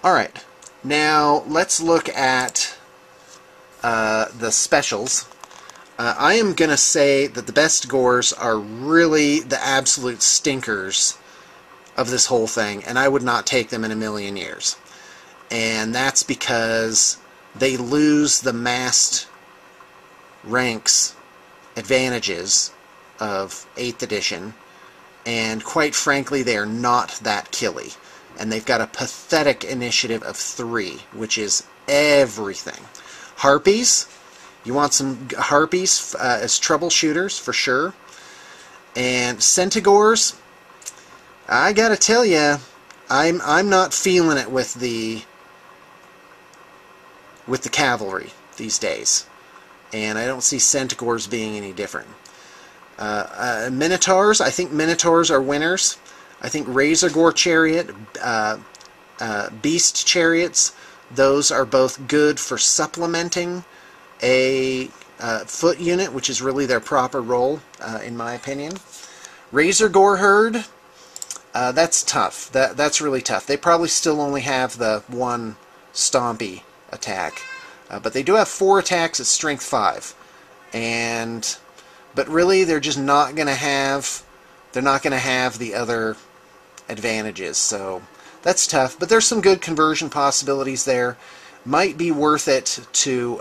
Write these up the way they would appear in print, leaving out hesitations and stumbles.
Alright, now let's look at the specials. I am going to say that the best gores are really the absolute stinkers of this whole thing, and I would not take them in a million years. And that's because they lose the massed ranks advantages of 8th edition, and quite frankly they are not that killy. And they've got a pathetic initiative of 3, which is everything. Harpies, you want some harpies as troubleshooters for sure. And Centigores, I gotta tell you, I'm not feeling it with the cavalry these days, and I don't see Centigores being any different. Minotaurs, I think Minotaurs are winners. I think Razor Gore Chariot, Beast Chariots, those are both good for supplementing a foot unit, which is really their proper role, in my opinion. Razor Gore Herd, that's tough. That's really tough. They probably still only have the 1 stompy attack, but they do have 4 attacks at strength 5, but really they're just not going to have the other advantages, so that's tough. But there's some good conversion possibilities there. Might be worth it to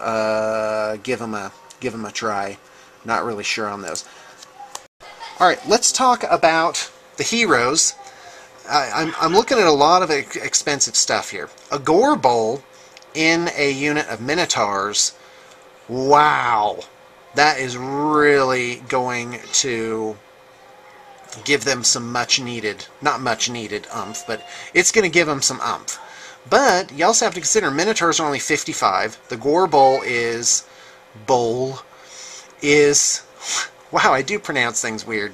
give them a try. Not really sure on those. All right, let's talk about the heroes. I'm looking at a lot of expensive stuff here. A Gore Bowl in a unit of Minotaurs. Wow, that is really going to give them some not much needed oomph, but it's going to give them some oomph. But you also have to consider Minotaurs are only 55. The Gore Bowl is wow, I do pronounce things weird.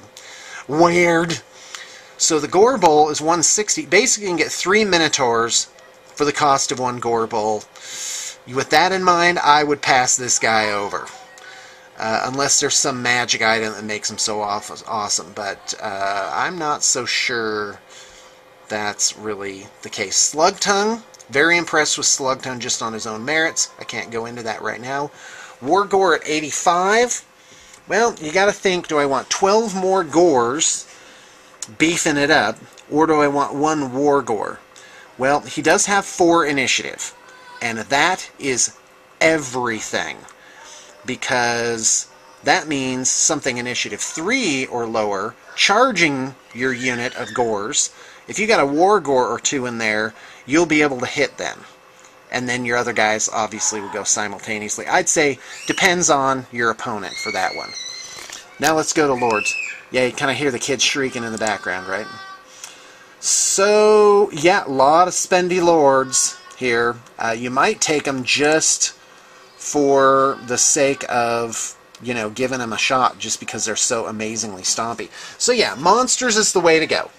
So the Gore Bowl is 160. Basically, you can get 3 Minotaurs for the cost of 1 Gore Bowl. With that in mind, I would pass this guy over. Unless there's some magic item that makes him so awesome. But I'm not so sure that's really the case. Slug Tongue, very impressed with Slug Tongue just on his own merits. I can't go into that right now. War Gore at 85. Well, you got to think, do I want 12 more Gores beefing it up, or do I want 1 War Gore? Well, he does have 4 initiative, and that is everything, because that means something initiative 3 or lower, charging your unit of Gores. If you got a War Gore or 2 in there, you'll be able to hit them. And then your other guys obviously will go simultaneously. I'd say depends on your opponent for that one. Now let's go to Lords. Yeah, you kind of hear the kids shrieking in the background, right? So, yeah, a lot of spendy Lords here. You might take them just for the sake of, you know, giving them a shot just because they're so amazingly stompy. So yeah, monsters is the way to go.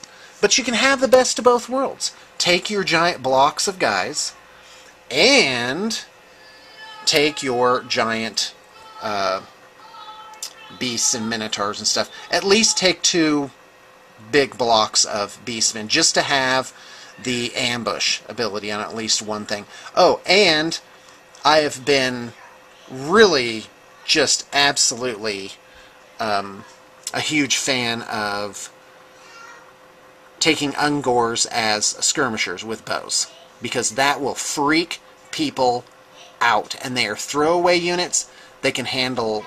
But you can have the best of both worlds. Take your giant blocks of guys and take your giant beasts and minotaurs and stuff. At least take 2 big blocks of beastmen just to have the ambush ability on at least one thing. Oh, and I have been really just absolutely a huge fan of taking Ungors as skirmishers with bows, because that will freak people out, and they are throwaway units. They can handle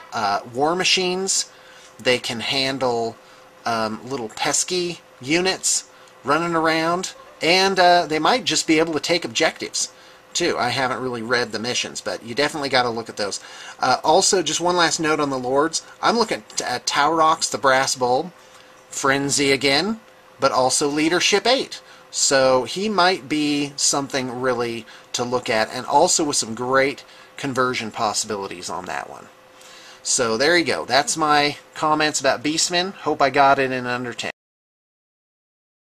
war machines, they can handle little pesky units running around, and they might just be able to take objectives too. I haven't really read the missions, but you definitely got to look at those. Also, just one last note on the Lords. I'm looking at Taurox the Brass Bull, Frenzy again, but also Leadership 8. So he might be something really to look at, and also with some great conversion possibilities on that one. So there you go. That's my comments about Beastmen. Hope I got it in under 10.